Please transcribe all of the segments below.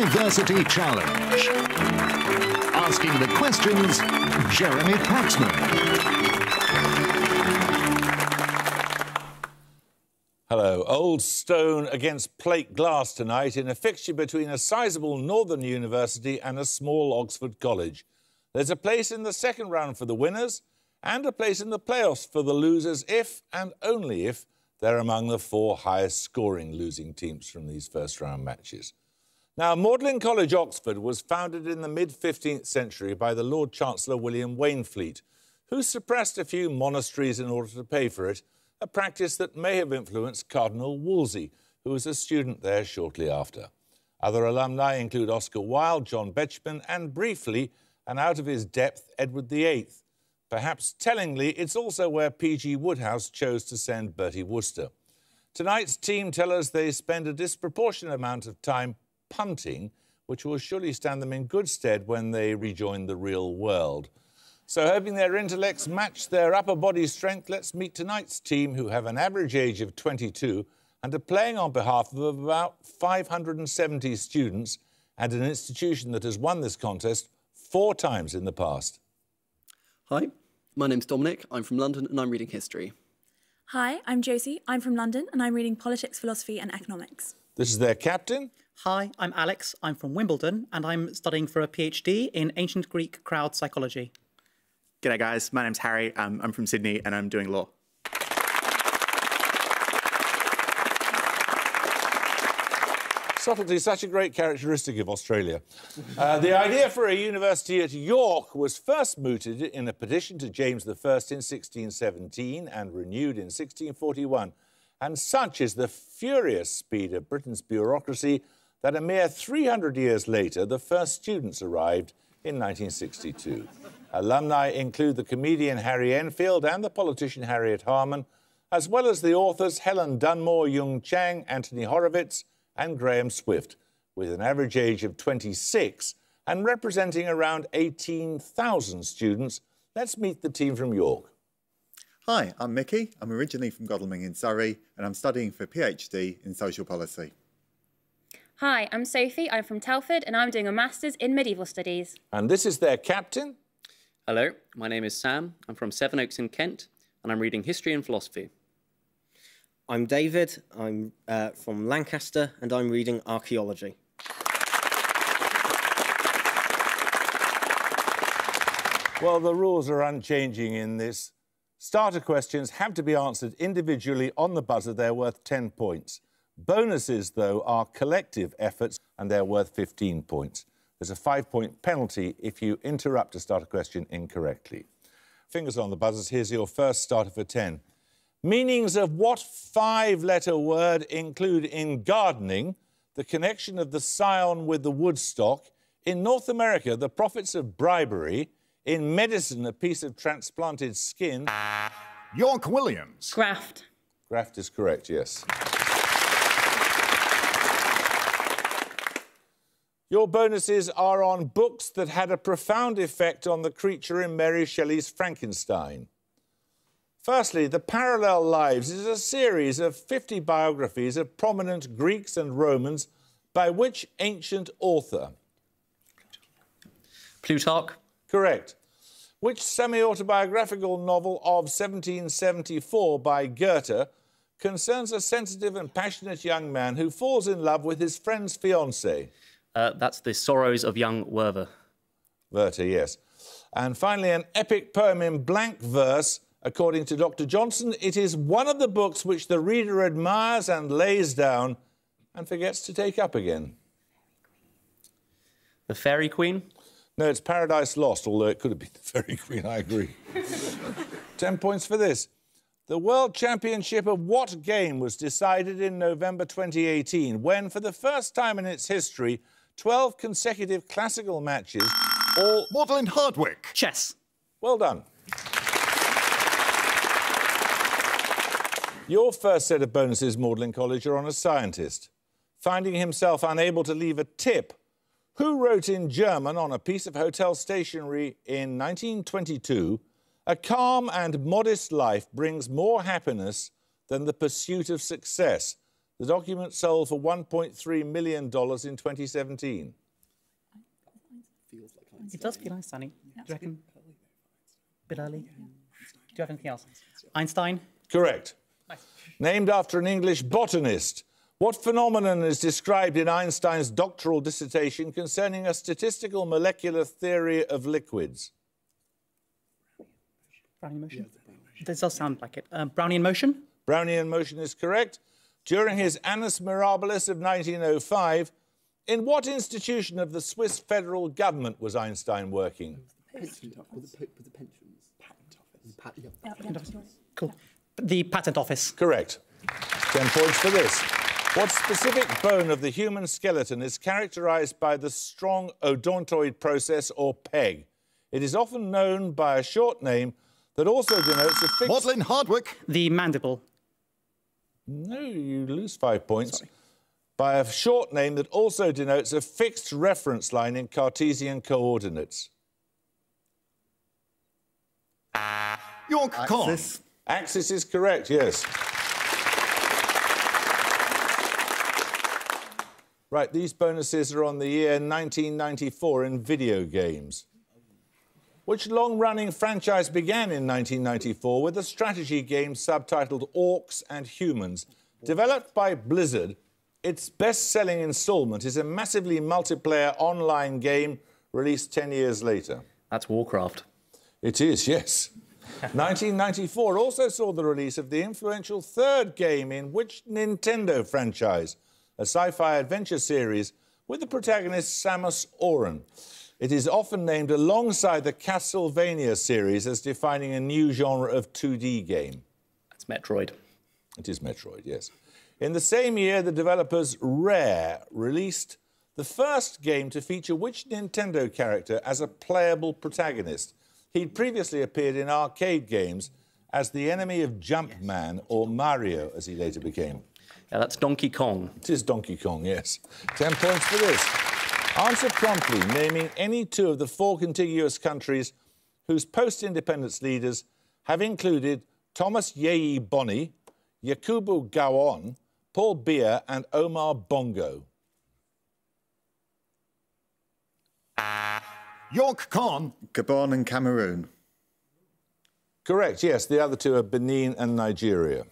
Diversity Challenge. Asking the questions, Jeremy Paxman. Hello. Old stone against plate glass tonight in a fixture between a sizable northern university and a small Oxford college. There's a place in the second round for the winners and a place in the playoffs for the losers if and only if they're among the four highest scoring losing teams from these first round matches. Now, Magdalen College, Oxford was founded in the mid-15th century by the Lord Chancellor William Waynflete, who suppressed a few monasteries in order to pay for it, a practice that may have influenced Cardinal Wolsey, who was a student there shortly after. Other alumni include Oscar Wilde, John Betjeman and, briefly, and out of his depth, Edward VIII. Perhaps tellingly, it's also where P.G. Wodehouse chose to send Bertie Wooster. Tonight's team tell us they spend a disproportionate amount of time punting, which will surely stand them in good stead when they rejoin the real world. So, hoping their intellects match their upper body strength, let's meet tonight's team, who have an average age of 22 and are playing on behalf of about 570 students and an institution that has won this contest 4 times in the past. Hi, my name's Dominic, I'm from London and I'm reading history. Hi, I'm Josie, I'm from London and I'm reading politics, philosophy and economics. This is their captain. Hi, I'm Alex, I'm from Wimbledon and I'm studying for a PhD in ancient Greek crowd psychology. G'day guys, my name's Harry, I'm from Sydney and I'm doing law. Subtlety is such a great characteristic of Australia. The idea for a university at York was first mooted in a petition to James I in 1617 and renewed in 1641. And such is the furious speed of Britain's bureaucracy that a mere 300 years later, the first students arrived in 1962. Alumni include the comedian Harry Enfield and the politician Harriet Harman, as well as the authors Helen Dunmore, Yung Chang, Anthony Horowitz and Graham Swift, with an average age of 26 and representing around 18,000 students. Let's meet the team from York. Hi, I'm Mickey. I'm originally from Godalming in Surrey and I'm studying for a PhD in social policy. Hi, I'm Sophie. I'm from Telford and I'm doing a Masters in Medieval Studies. And this is their captain. Hello, my name is Sam, I'm from Sevenoaks in Kent and I'm reading history and philosophy. I'm David, I'm from Lancaster and I'm reading archaeology. Well, the rules are unchanging in this. Starter questions have to be answered individually on the buzzer. They're worth 10 points. Bonuses, though, are collective efforts and they're worth 15 points. There's a 5-point penalty if you interrupt a starter question incorrectly. Fingers on the buzzers. Here's your first starter for 10. Meanings of what 5-letter word include in gardening the connection of the scion with the woodstock, in North America the profits of bribery, in medicine a piece of transplanted skin? York Williams. Graft. Graft is correct, yes. Your bonuses are on books that had a profound effect on the creature in Mary Shelley's Frankenstein. Firstly, The Parallel Lives is a series of 50 biographies of prominent Greeks and Romans by which ancient author? Plutarch. Correct. Which semi-autobiographical novel of 1774 by Goethe concerns a sensitive and passionate young man who falls in love with his friend's fiancée? That's The Sorrows of Young Werther. Werther, yes. And finally, an epic poem in blank verse. According to Dr. Johnson, it is one of the books which the reader admires and lays down and forgets to take up again. The Fairy Queen? No, it's Paradise Lost, although it could have been the Fairy Queen, I agree. 10 points for this. The World Championship of what game was decided in November 2018 when, for the first time in its history, 12 consecutive classical matches all... Magdalen Hardwick. Chess. Well done. Your first set of bonuses, Magdalen College, are on a scientist. Finding himself unable to leave a tip, who wrote in German on a piece of hotel stationery in 1922, "A calm and modest life brings more happiness than the pursuit of success. The document sold for $1.3 million in 2017. It does feel Einstein. Do you reckon? A bit early. Do you have anything else? Einstein? Correct. Nice. Named after an English botanist. What phenomenon is described in Einstein's doctoral dissertation concerning a statistical molecular theory of liquids? Brownian motion? This does sound like it. Brownian motion? Brownian motion is correct. During his Annus Mirabilis of 1905, in what institution of the Swiss federal government was Einstein working? Cool. The patent office. Correct. 10 points for this. What specific bone of the human skeleton is characterised by the strong odontoid process or peg? It is often known by a short name that also denotes a fixed... Maudlin Hardwick. The mandible. No, you lose 5 points. Sorry. By a short name that also denotes a fixed reference line in Cartesian coordinates. York Con. Axis. Axis is correct, yes. Right, these bonuses are on the year 1994 in video games. Which long-running franchise began in 1994 with a strategy game subtitled Orcs and Humans? Developed by Blizzard, its best-selling instalment is a massively multiplayer online game released 10 years later. That's Warcraft. It is, yes. 1994 also saw the release of the influential third game in which Nintendo franchise, a sci-fi adventure series with the protagonist Samus Aran. It is often named alongside the Castlevania series as defining a new genre of 2D game. That's Metroid. It is Metroid, yes. In the same year, the developers Rare released the first game to feature which Nintendo character as a playable protagonist? He'd previously appeared in arcade games as the enemy of Jumpman, or Mario, as he later became. Yeah, that's Donkey Kong. It is Donkey Kong, yes. 10 points for this. Answer promptly, naming any two of the 4 contiguous countries whose post-independence leaders have included Thomas Yeyi Boni, Yakubu Gowon, Paul Biya and Omar Bongo. York Con. Gabon and Cameroon. Correct, yes. The other two are Benin and Nigeria.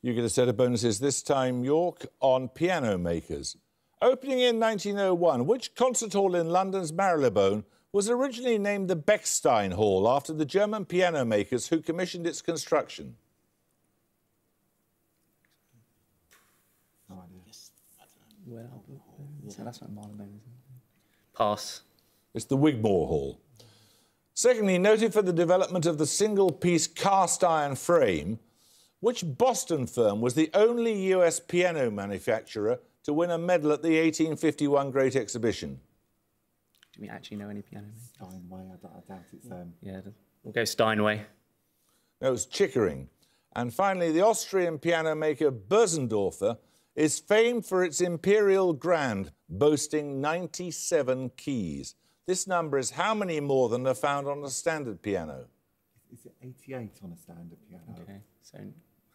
You get a set of bonuses this time, York, on piano makers. Opening in 1901, which concert hall in London's Marylebone was originally named the Bechstein Hall after the German piano makers who commissioned its construction? Pass. It's the Wigmore Hall. Secondly, noted for the development of the single-piece cast-iron frame, which Boston firm was the only US piano manufacturer to win a medal at the 1851 Great Exhibition? Do we actually know any piano makers? Steinway, I doubt it's them. Yeah, we'll go Steinway. No, it was Chickering. And finally, the Austrian piano maker Bösendorfer is famed for its imperial grand, boasting 97 keys. This number is how many more than are found on a standard piano? Is it 88 on a standard piano? Okay, so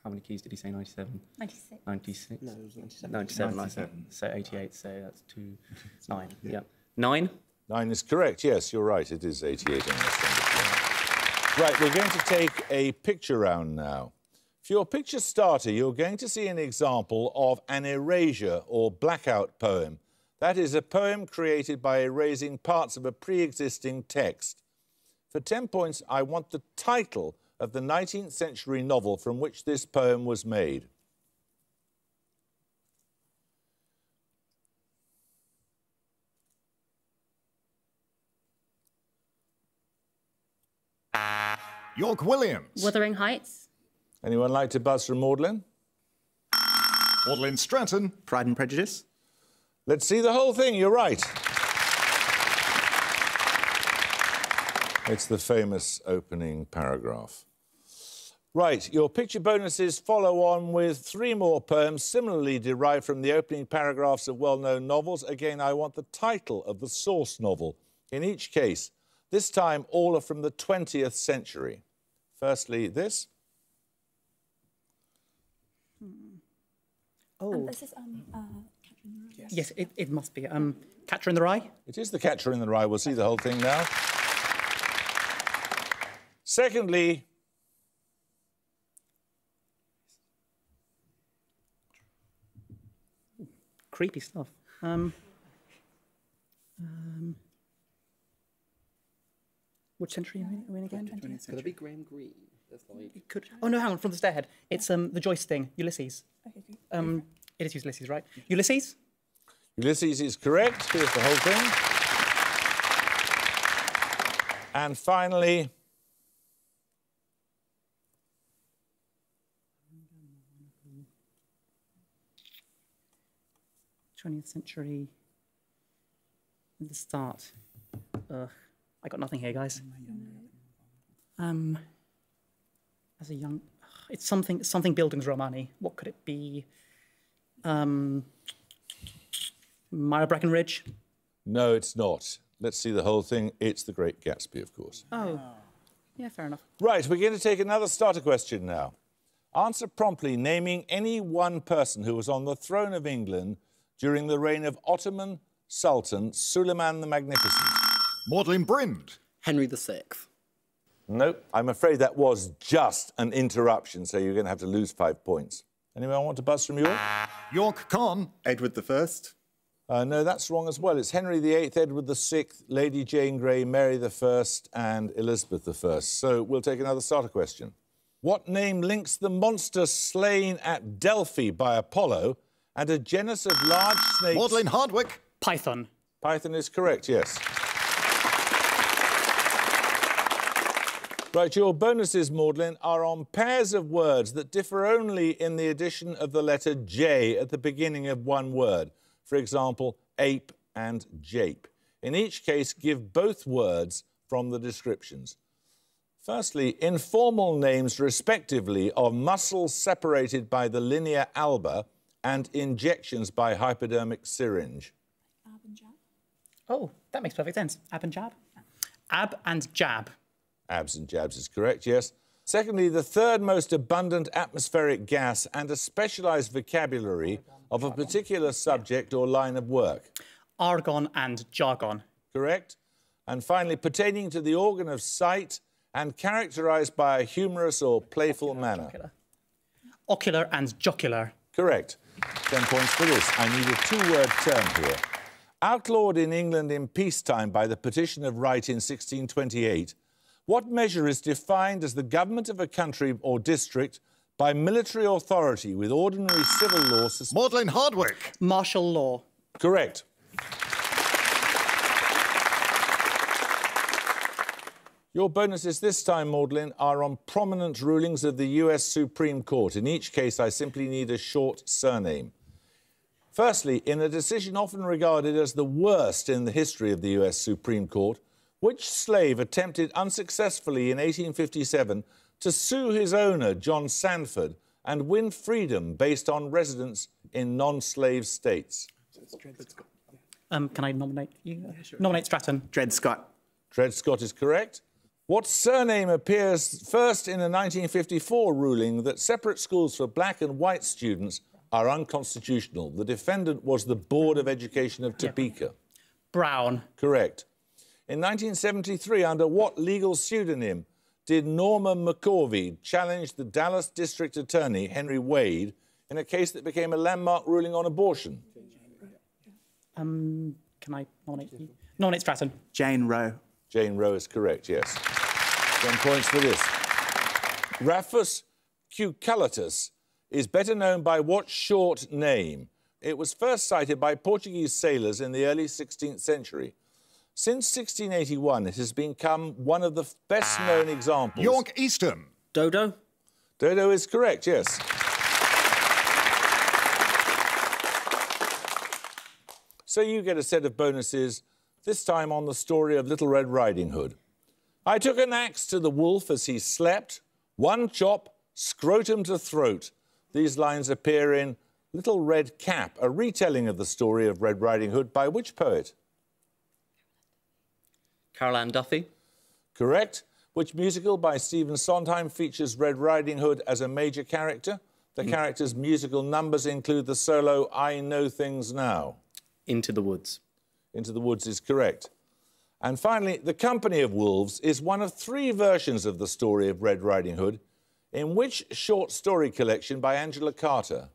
how many keys did he say? 97? 96. 96? No, it was 97. 97, 97. So 88, so that's 2, 9. Yeah. 9? 9 is correct, yes, you're right, it is 88 on the standard piano. Right, we're going to take a picture round now. For your picture starter, you're going to see an example of an erasure or blackout poem. That is a poem created by erasing parts of a pre-existing text. For 10 points, I want the title of the 19th century novel from which this poem was made. York Williams. Wuthering Heights. Anyone like to buzz from Magdalen? Maudlin Stratton. Pride and Prejudice. Let's see the whole thing, you're right. It's the famous opening paragraph. Right, your picture bonuses follow on with 3 more poems similarly derived from the opening paragraphs of well-known novels. Again, I want the title of the source novel. In each case, this time all are from the 20th century. Firstly, this. Oh, This is Catcher in the Rye. yes, it must be. Catcher in the Rye? It is the Catcher in the Rye. We'll see the whole thing now. Secondly, Creepy stuff. Which century are we in again? Could it be Graham Greene? That's like... It could. Oh no, hang on. From the stairhead. It's the Joyce thing. Ulysses. Okay, okay. It is Ulysses, right? Ulysses. Ulysses is correct. Here's the whole thing. And finally, 20th century. At the start. I got nothing here, guys. As a young, it's something buildings Romani. What could it be? Myra Breckenridge. no, it's not. Let's see the whole thing. It's The Great Gatsby, of course. Oh, yeah, fair enough. Right, we're going to take another starter question now. Answer promptly, naming any one person who was on the throne of England during the reign of Ottoman Sultan Suleiman the Magnificent. Magdalen Brind. Henry VI. Nope, I'm afraid that was just an interruption, so you're going to have to lose 5 points. Anyone want to buzz from York? York Khan. Edward I. No, that's wrong as well. It's Henry VIII, Edward VI, Lady Jane Grey, Mary I, and Elizabeth I. So we'll take another starter question. What name links the monster slain at Delphi by Apollo and a genus of large snakes? Magdalen Hardwick. Python. Python is correct, yes. Right, your bonuses, Magdalen, are on pairs of words that differ only in the addition of the letter J at the beginning of one word. For example, ape and jape. In each case, give both words from the descriptions. Firstly, informal names, respectively, of muscles separated by the linea alba and injections by hypodermic syringe. Ab and jab. Oh, that makes perfect sense. Ab and jab. Ab and jab. Abs and jabs is correct, yes. Secondly, the third most abundant atmospheric gas and a specialised vocabulary of a particular subject or line of work. Argon and jargon. Correct. And finally, pertaining to the organ of sight and characterised by a humorous or playful manner. Ocular and jocular. Correct. 10 points for this. I need a two-word term here. Outlawed in England in peacetime by the Petition of Right in 1628, what measure is defined as the government of a country or district by military authority with ordinary civil law... Magdalen Hardwick. Martial law. Correct. Your bonuses this time, Magdalen, are on prominent rulings of the US Supreme Court. In each case, I simply need a short surname. Firstly, in a decision often regarded as the worst in the history of the US Supreme Court, which slave attempted unsuccessfully in 1857 to sue his owner, John Sanford, and win freedom based on residence in non-slave states? Can I nominate you? Yeah, sure. Nominate Stratton. Dred Scott. Dred Scott is correct. What surname appears first in a 1954 ruling that separate schools for black and white students are unconstitutional? The defendant was the Board of Education of Topeka. Yeah. Brown. Correct. In 1973, under what legal pseudonym did Norma McCorvey challenge the Dallas District Attorney, Henry Wade, in a case that became a landmark ruling on abortion? Can I nominate you? Nominate Stratton. Jane Roe. Jane Roe is correct, yes. 10 points for this. Raphus cucullatus is better known by what short name? It was first cited by Portuguese sailors in the early 16th century. Since 1681, it has become one of the best-known examples. York Easton. Dodo? Dodo is correct, yes. So you get a set of bonuses, this time on the story of Little Red Riding Hood. I took an axe to the wolf as he slept, one chop, scrotum to throat. These lines appear in Little Red Cap, a retelling of the story of Red Riding Hood by which poet? Carol Ann Duffy. Correct. Which musical by Stephen Sondheim features Red Riding Hood as a major character? The character's musical numbers include the solo I Know Things Now. Into the Woods. Into the Woods is correct. And finally, The Company of Wolves is one of 3 versions of the story of Red Riding Hood. In which short story collection by Angela Carter?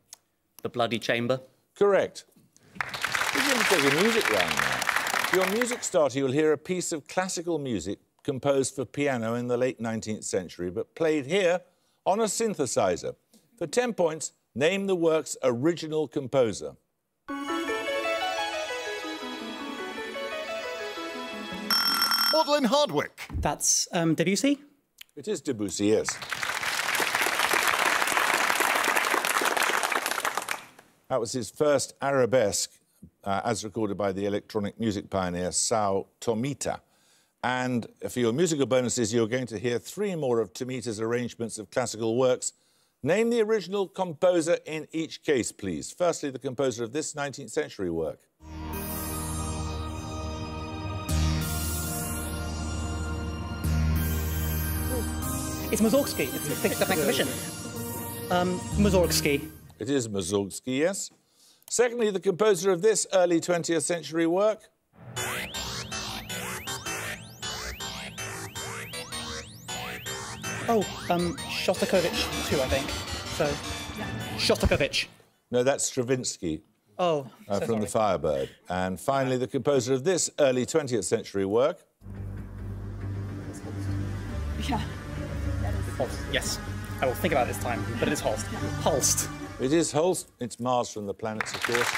The Bloody Chamber. Correct. We're going to take a music round now. For your music starter, you'll hear a piece of classical music composed for piano in the late 19th century, but played here on a synthesizer. For 10 points, name the work's original composer. Magdalen Hardwick. That's Debussy? It is Debussy, yes. That was his first arabesque, as recorded by the electronic music pioneer Sao Tomita. And for your musical bonuses, you're going to hear 3 more of Tomita's arrangements of classical works. Name the original composer in each case, please. Firstly, the composer of this 19th century work. It's Mussorgsky. It's a fixed-up exhibition. Mussorgsky. It is Mussorgsky, yes. Secondly, the composer of this early 20th century work. Oh, Shostakovich too, I think. So, Shostakovich. No, that's Stravinsky. Oh, from The Firebird. And finally, the composer of this early 20th century work. Yeah. Holst. Yes. I will think about it this time, but it is Holst. Holst. It is Holst. It's Mars from the planets, of course.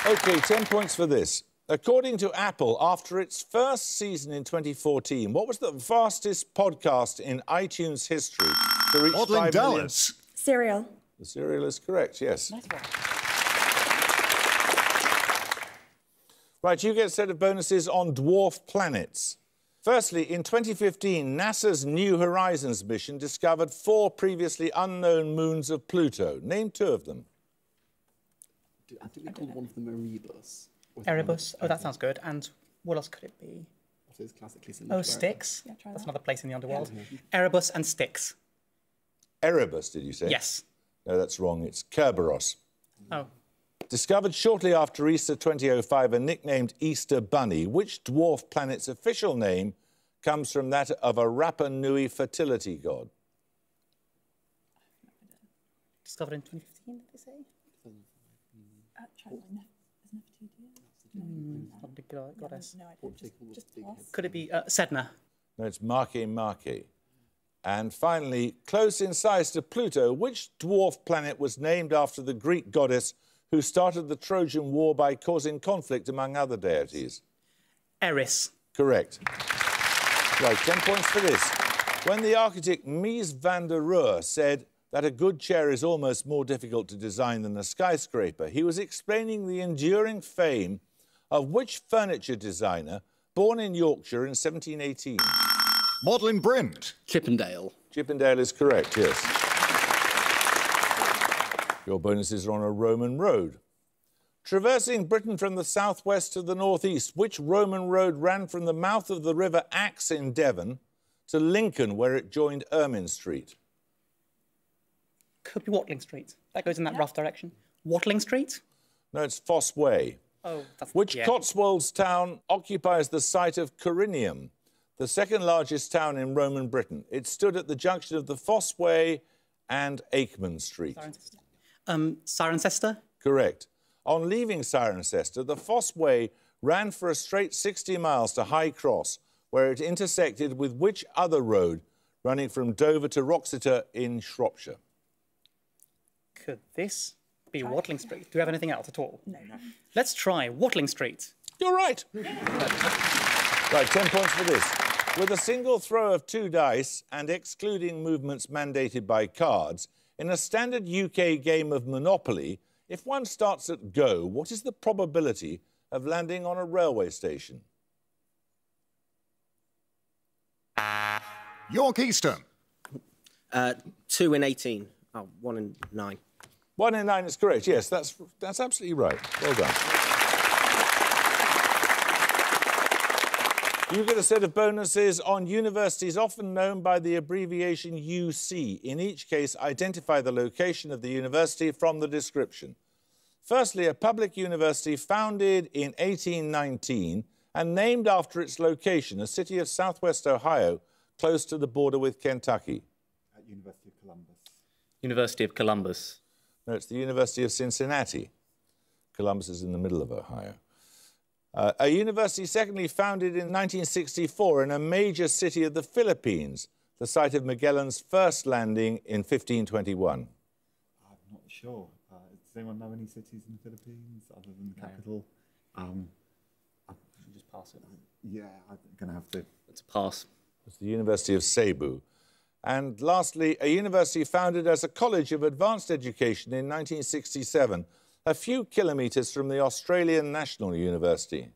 OK, 10 points for this. According to Apple, after its first season in 2014, what was the fastest podcast in iTunes history to reach 5 million? Dallas. Serial. The serial is correct, yes. Nice one. Right, you get a set of bonuses on dwarf planets. Firstly, in 2015, NASA's New Horizons mission discovered 4 previously unknown moons of Pluto. Name 2 of them. I think they called one of them Erebus. Erebus. Oh, that sounds good. And what else could it be? It's classically Oh, Styx. Yeah, try That's that. another place in the underworld. Erebus and Styx. Erebus, did you say? Yes. No, that's wrong. It's Kerberos. Oh. Discovered shortly after Easter 2005 and nicknamed Easter Bunny, which dwarf planet's official name comes from that of a Rapa Nui fertility god? Discovered in 2015, did they say? Not a big goddess. No idea. Just pass. Could it be Sedna? No, it's Marke Marke. And finally, close in size to Pluto, which dwarf planet was named after the Greek goddess who started the Trojan War by causing conflict among other deities? Eris. Correct. Right, 10 points for this. When the architect Mies van der Rohe said that a good chair is almost more difficult to design than a skyscraper, he was explaining the enduring fame of which furniture designer born in Yorkshire in 1718? Magdalen Brind. Chippendale. Chippendale is correct, yes. Your bonuses are on a Roman road. Traversing Britain from the southwest to the northeast, which Roman road ran from the mouth of the River Axe in Devon to Lincoln, where it joined Ermine Street? Could be Watling Street. That goes in that rough direction. Watling Street? No, it's Fosse Way. Oh, that's... Which yeah. Cotswolds town occupies the site of Corinium, the second largest town in Roman Britain? It stood at the junction of the Fosse Way and Akeman Street. Cirencester? Correct. On leaving Cirencester, the Fosse Way ran for a straight 60 miles to High Cross, where it intersected with which other road running from Dover to Wroxeter in Shropshire? Could this be Watling Street? Do we have anything else at all? No. Let's try Watling Street. You're right. Right, 10 points for this. With a single throw of 2 dice and excluding movements mandated by cards, in a standard UK game of Monopoly, if one starts at go, what is the probability of landing on a railway station? York Eastern. 2 in 18. Oh, 1 in 9. 1 in 9 is correct, yes, that's absolutely right. Well done. You get a set of bonuses on universities often known by the abbreviation UC. In each case, identify the location of the university from the description. Firstly, a public university founded in 1819 and named after its location, a city of southwest Ohio, close to the border with Kentucky. At University of Columbus. University of Columbus. No, it's the University of Cincinnati. Columbus is in the middle of Ohio. A university, secondly, founded in 1964 in a major city of the Philippines, the site of Magellan's first landing in 1521. I'm not sure. Does anyone know any cities in the Philippines other than the capital? Just pass it. Yeah, I'm going to have to. It's a pass. It's the University of Cebu. And lastly, a university founded as a college of advanced education in 1967, a few kilometres from the Australian National University.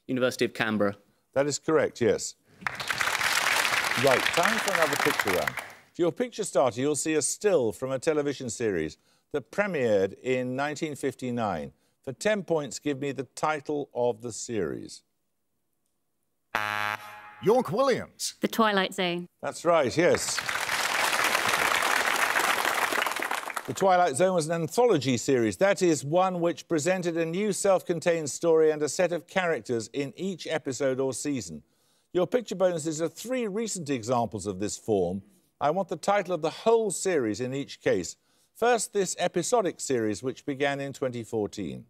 University of Canberra. That is correct, yes. Right, time for another picture round. For your picture starter, you'll see a still from a television series that premiered in 1959. For 10 points, give me the title of the series. York Williams. The Twilight Zone. That's right, yes. The Twilight Zone was an anthology series. That is, one which presented a new self-contained story and a set of characters in each episode or season. Your picture bonuses are 3 recent examples of this form. I want the title of the whole series in each case. First, this episodic series, which began in 2014.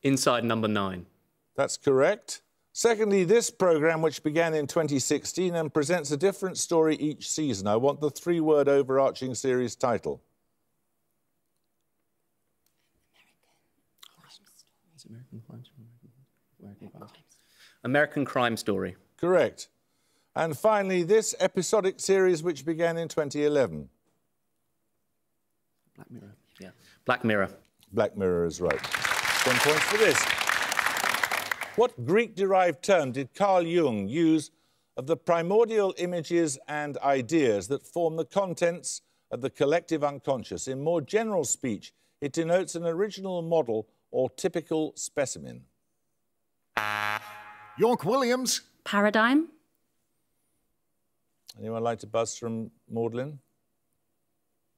Inside Number 9. That's correct. Secondly, this programme, which began in 2016 and presents a different story each season. I want the 3-word overarching series title. American Crime Story. Correct. And finally, this episodic series, which began in 2011. Black Mirror. Yeah. Black Mirror. Black Mirror is right. 10 points for this. What Greek-derived term did Carl Jung use of the primordial images and ideas that form the contents of the collective unconscious? In more general speech, it denotes an original model or typical specimen. York Williams. Paradigm. Anyone like to buzz from Magdalen?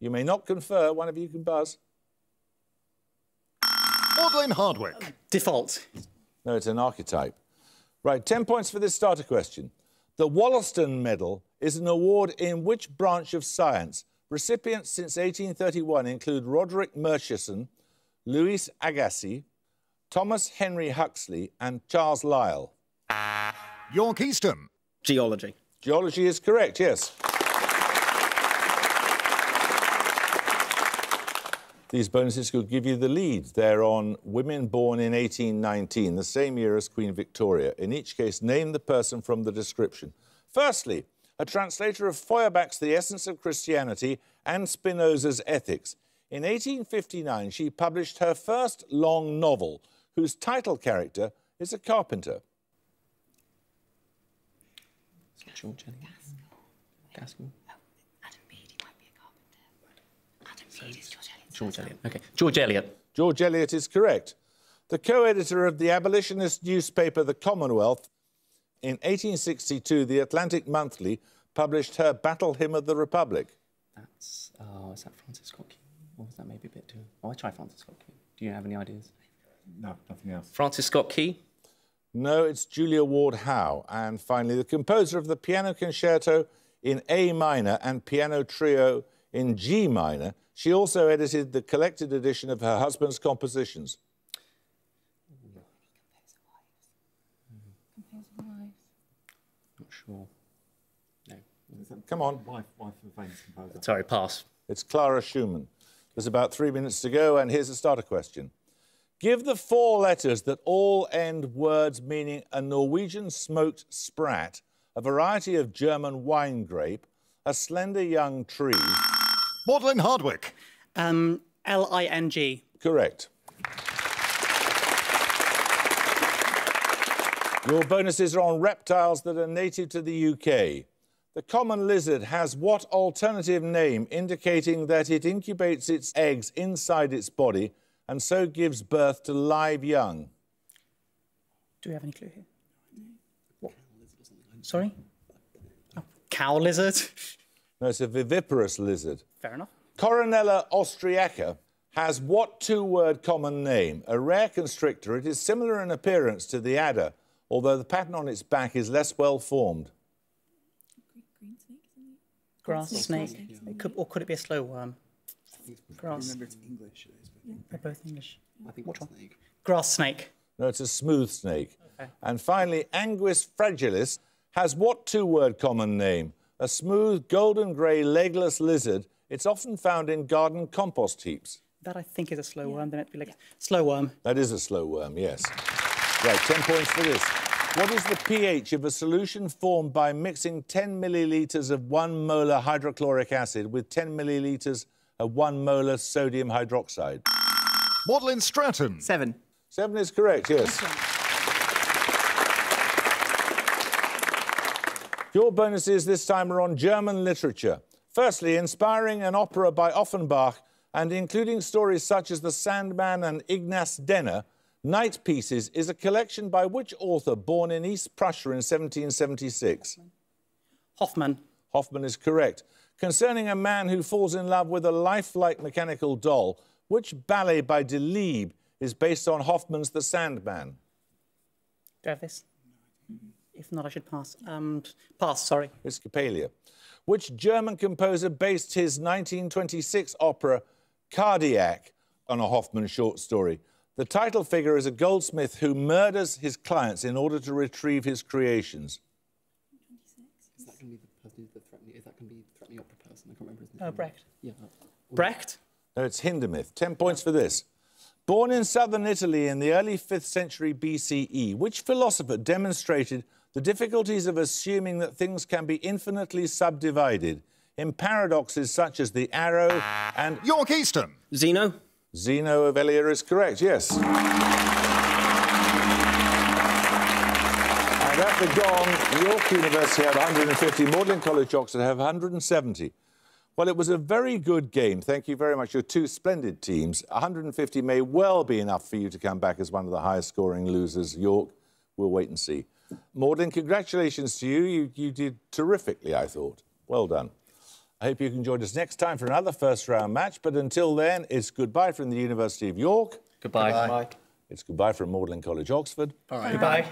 You may not confer. One of you can buzz. Magdalen Hardwick. Default. No, it's an archetype. Right, 10 points for this starter question. The Wollaston Medal is an award in which branch of science? Recipients since 1831 include Roderick Murchison, Louis Agassiz, Thomas Henry Huxley and Charles Lyell. York Eastham. Geology. Geology is correct, yes. These bonuses could give you the lead. They're on women born in 1819, the same year as Queen Victoria. In each case, name the person from the description. Firstly, a translator of Feuerbach's The Essence of Christianity and Spinoza's Ethics. In 1859, she published her first long novel, whose title character is a carpenter. George Eliot. Gaskell. Adam Bede, he might be a carpenter. Adam Bede is George Eliot. George Eliot. OK. George Eliot. George Eliot is correct. The co-editor of the abolitionist newspaper The Commonwealth, in 1862, the Atlantic Monthly published her Battle Hymn of the Republic. That's, is that Francis Scott Key? Or was that maybe a bit too... Oh, I tried Francis Scott Key. Do you have any ideas? No, nothing else. Francis Scott Key. No, it's Julia Ward Howe. And finally, the composer of the piano concerto in A minor and piano trio in G minor. She also edited the collected edition of her husband's compositions. Not sure. No. Come on. Wife of a famous composer. Sorry, pass. It's Clara Schumann. There's about 3 minutes to go, and here's a starter question. Give the 4 letters that all end words meaning a Norwegian smoked sprat, a variety of German wine grape, a slender young tree. Magdalen Hardwick. L-I-N-G. Correct. Your bonuses are on reptiles that are native to the UK. The common lizard has what alternative name indicating that it incubates its eggs inside its body and so gives birth to live young? Do we have any clue here? What? Sorry? Oh, cow lizard? No, it's a viviparous lizard. Fair enough. Coronella austriaca has what two-word common name? A rare constrictor, it is similar in appearance to the adder, although the pattern on its back is less well formed. Grass snake. Or could it be a slow worm? Grass. Remember, it's English. They're both English. I think Which one? snake. Grass snake. No, it's a smooth snake. Okay. And finally, Anguis fragilis has what two-word common name? A smooth, golden grey, legless lizard. It's often found in garden compost heaps. That, I think, is a slow worm. They meant to be like slow worm. That is a slow worm, yes. Right, 10 points for this. What is the pH of a solution formed by mixing 10 millilitres of 1 molar hydrochloric acid with 10 millilitres of 1 molar sodium hydroxide? Magdalen stratum. 7. 7 is correct, yes. Your bonuses this time are on German literature. Firstly, inspiring an opera by Offenbach and including stories such as The Sandman and Ignaz Denner, Night Pieces is a collection by which author born in East Prussia in 1776? Hoffman. Hoffman is correct. Concerning a man who falls in love with a lifelike mechanical doll, which ballet by Delibes is based on Hoffman's The Sandman? Do I have this? If not, I should pass. Pass, sorry. It's Coppelia. Which German composer based his 1926 opera Cardiac on a Hoffman short story? The title figure is a goldsmith who murders his clients in order to retrieve his creations. Is that going to be the person who's the threatening? Is that going to be the threatening opera person? I can't remember his name. Brecht. Yeah. Brecht? No, it's Hindemith. 10 points for this. Born in southern Italy in the early 5th century BCE, which philosopher demonstrated the difficulties of assuming that things can be infinitely subdivided in paradoxes such as the arrow and... York Eastern. Zeno? Zeno of Elea is correct, yes. And at the gong, York University have 150, Magdalen College, Oxford have 170. Well, it was a very good game. Thank you very much. You're two splendid teams. 150 may well be enough for you to come back as one of the highest-scoring losers. York, we'll wait and see. Magdalen, congratulations to you. You did terrifically, I thought. Well done. I hope you can join us next time for another first-round match. But until then, it's goodbye from the University of York. Goodbye. Bye. It's goodbye from Magdalen College, Oxford. Bye. Goodbye.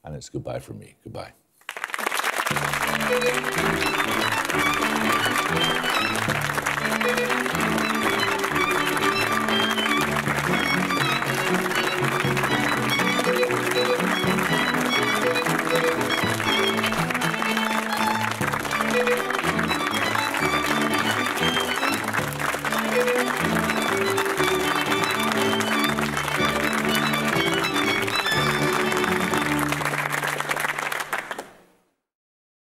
And it's goodbye from me. Goodbye.